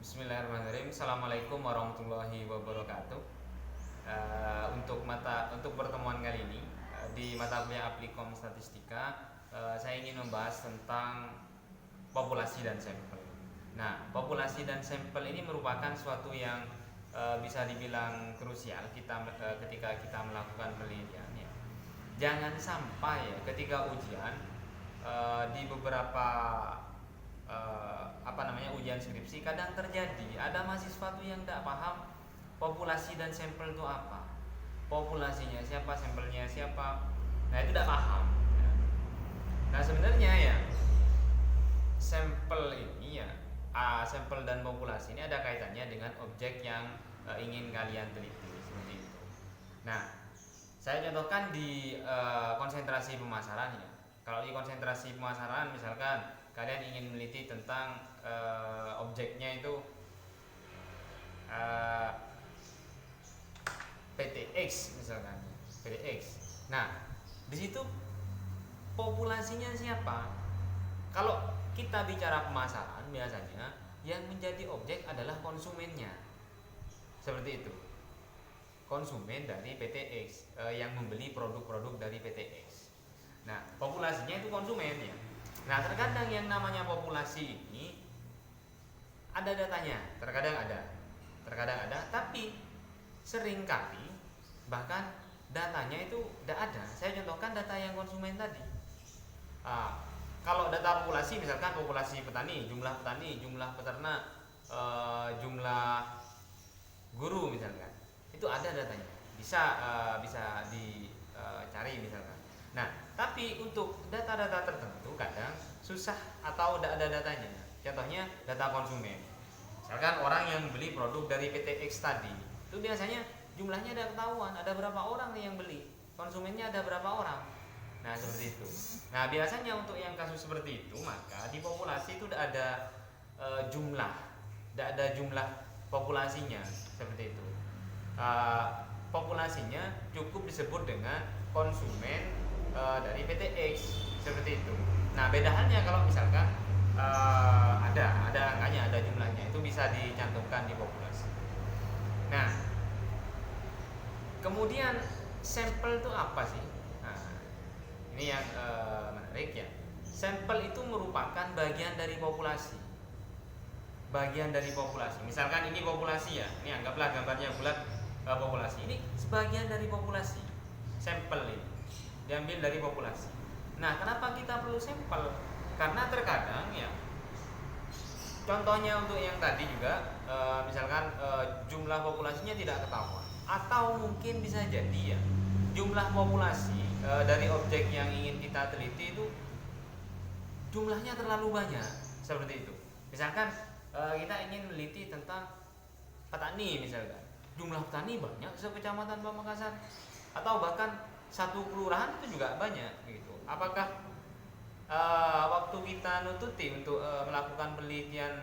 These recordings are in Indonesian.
Bismillahirrahmanirrahim. Assalamualaikum warahmatullahi wabarakatuh. Untuk pertemuan kali ini di mata kuliah Applikom Statistika, saya ingin membahas tentang populasi dan sampel. Nah, populasi dan sampel ini merupakan suatu yang bisa dibilang krusial ketika kita melakukan penelitian. Ya. Jangan sampai ya ketika ujian di beberapa ujian skripsi kadang terjadi ada mahasiswa tuh yang tidak paham populasi dan sampel itu apa, populasinya siapa, sampelnya siapa. Nah, itu tidak paham ya. Nah, sebenarnya ya sampel ini ya sampel dan populasi ini ada kaitannya dengan objek yang ingin kalian teliti seperti itu. Nah, saya contohkan di konsentrasi pemasaran ya. Kalau di konsentrasi pemasaran misalkan kalian ingin meneliti tentang objeknya itu PTX misalkan, PTX. Nah, di situ populasinya siapa? Kalau kita bicara pemasaran biasanya yang menjadi objek adalah konsumennya. Seperti itu. Konsumen dari PTX yang membeli produk-produk dari PTX. Nah, populasinya itu konsumen ya. Nah, terkadang yang namanya populasi ini ada datanya, terkadang ada, tapi seringkali bahkan datanya itu tidak ada. Saya contohkan data yang konsumen tadi. Kalau data populasi, misalkan populasi petani, jumlah peternak, jumlah guru misalkan, itu ada datanya, bisa dicari misalkan. Nah, tapi untuk data-data tertentu kadang susah atau tidak ada datanya. Contohnya data konsumen. Misalkan orang yang beli produk dari PT X tadi, itu biasanya jumlahnya ada ketahuan, ada berapa orang yang beli, konsumennya ada berapa orang. Nah, seperti itu. Nah, biasanya untuk yang kasus seperti itu, maka di populasi itu tidak ada jumlah populasinya seperti itu. Populasinya cukup disebut dengan konsumen dari PTX seperti itu. Nah, beda halnya kalau misalkan ada angkanya, ada jumlahnya, itu bisa dicantumkan di populasi. Nah, kemudian sampel itu apa sih? Nah, ini yang menarik ya. Sampel itu merupakan bagian dari populasi. Misalkan ini populasi ya. Ini anggaplah gambarnya bulat, populasi. Ini sebagian dari populasi. Sampel ini diambil dari populasi. Nah, kenapa kita perlu sampel? Karena terkadang ya, contohnya untuk yang tadi juga, misalkan jumlah populasinya tidak ketahuan, atau mungkin bisa jadi ya jumlah populasi dari objek yang ingin kita teliti itu jumlahnya terlalu banyak, seperti itu. Misalkan kita ingin meneliti tentang petani misalkan, jumlah petani banyak sekecamatan Pamekasan, atau bahkan satu kelurahan itu juga banyak gitu. Apakah waktu kita nututi untuk melakukan penelitian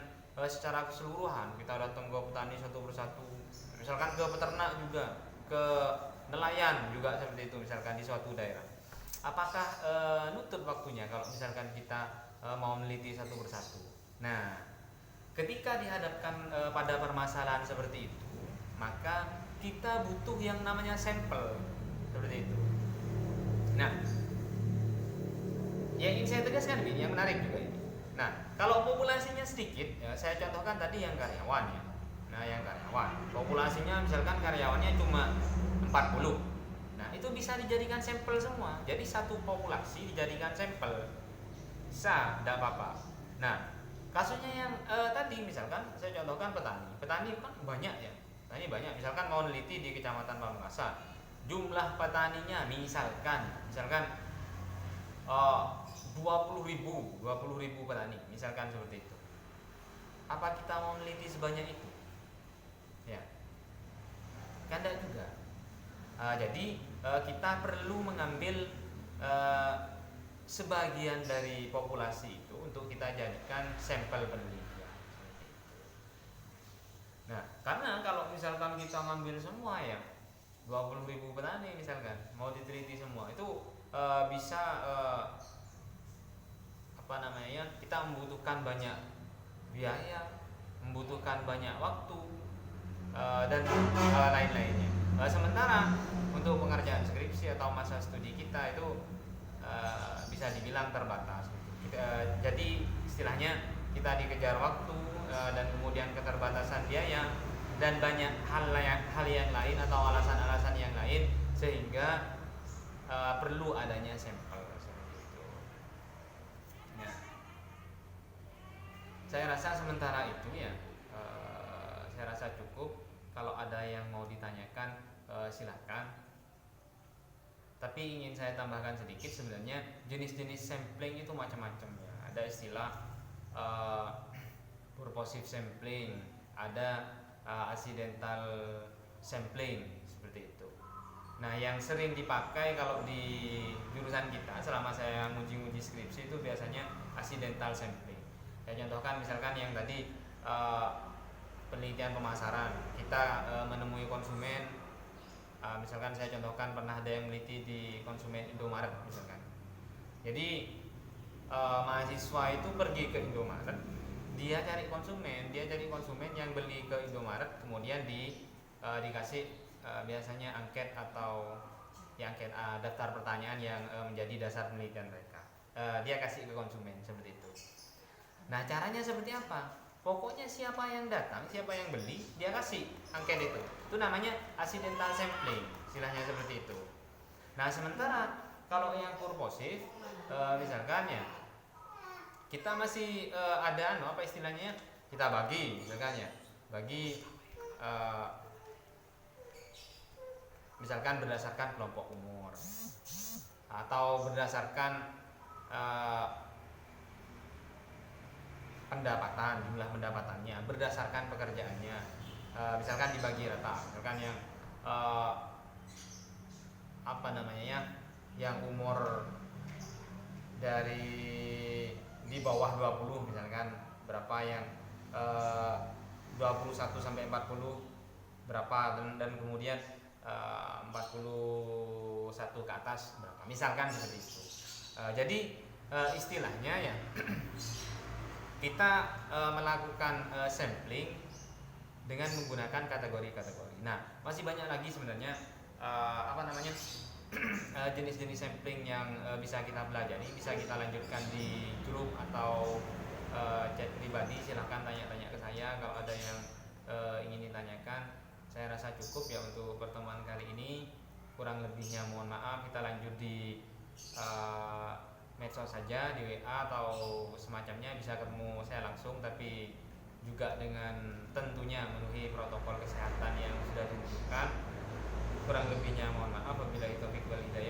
secara keseluruhan, kita datang ke petani satu persatu, misalkan ke peternak juga, ke nelayan juga seperti itu misalkan di suatu daerah, apakah nutut waktunya kalau misalkan kita mau meneliti satu persatu? Nah, ketika dihadapkan pada permasalahan seperti itu, maka kita butuh yang namanya sampel seperti itu. Nah, yang ingin saya tegaskan ini, yang menarik juga ini. Nah, kalau populasinya sedikit, ya, saya contohkan tadi yang karyawan ya. Nah, yang karyawan, populasinya misalkan karyawannya cuma 40. Nah, itu bisa dijadikan sampel semua. Jadi satu populasi dijadikan sampel. Bisa, tidak apa-apa. Nah, kasusnya yang tadi misalkan saya contohkan petani. Petani kan banyak ya. Petani banyak. Misalkan mau neliti di Kecamatan Pamekasan, jumlah petaninya misalkan 20.000 petani misalkan seperti itu. Apa kita mau meneliti sebanyak itu? Ya, kan tidak juga. Jadi kita perlu mengambil sebagian dari populasi itu untuk kita jadikan sampel penelitian. Nah, karena kalau misalkan kita ngambil semua ya 20.000 petani misalkan mau diteliti semua, itu bisa kita membutuhkan banyak biaya, membutuhkan banyak waktu dan lain-lainnya. Sementara untuk pengerjaan skripsi atau masa studi kita itu bisa dibilang terbatas. Jadi istilahnya kita dikejar waktu dan kemudian keterbatasan biaya dan banyak hal yang lain atau alasan-alasan yang lain sehingga perlu adanya sampel seperti itu. Ya. Saya rasa sementara itu ya saya rasa cukup. Kalau ada yang mau ditanyakan silakan. Tapi ingin saya tambahkan sedikit, sebenarnya jenis-jenis sampling itu macam-macam ya. Ada istilah purposive sampling, ada accidental sampling seperti itu. Nah, yang sering dipakai kalau di jurusan kita selama saya nguji skripsi itu biasanya accidental sampling. Saya contohkan misalkan yang tadi penelitian pemasaran, kita menemui konsumen, misalkan saya contohkan pernah ada yang meneliti di konsumen Indomaret misalkan. Jadi mahasiswa itu pergi ke Indomaret, dia cari konsumen yang beli ke Indomaret, kemudian dikasih biasanya angket atau angket daftar pertanyaan yang menjadi dasar penelitian mereka. Dia kasih ke konsumen seperti itu. Nah, caranya seperti apa? Pokoknya siapa yang datang, siapa yang beli, dia kasih angket itu. Itu namanya accidental sampling, istilahnya seperti itu. Nah, sementara kalau yang purposive, misalkan ya, kita masih ada apa istilahnya? Kita bagi, misalkan ya, misalkan berdasarkan kelompok umur atau berdasarkan pendapatan, jumlah pendapatannya, berdasarkan pekerjaannya, misalkan dibagi rata, misalkan yang yang umur dari di bawah 20 misalkan berapa, yang 21 sampai 40 berapa, dan kemudian 41 ke atas berapa, misalkan seperti itu. Jadi istilahnya ya kita melakukan sampling dengan menggunakan kategori-kategori. Nah, masih banyak lagi sebenarnya jenis-jenis sampling yang bisa kita pelajari, bisa kita lanjutkan di grup atau chat pribadi. Silahkan tanya-tanya ke saya kalau ada yang ingin ditanyakan. Saya rasa cukup ya untuk pertemuan kali ini. Kurang lebihnya mohon maaf. Kita lanjut di medsos saja, di WA atau semacamnya, bisa ketemu saya langsung, tapi juga dengan tentunya memenuhi protokol kesehatan yang sudah ditentukan. Kurang lebihnya mohon maaf. Wabillahi taufiq wal hidayah.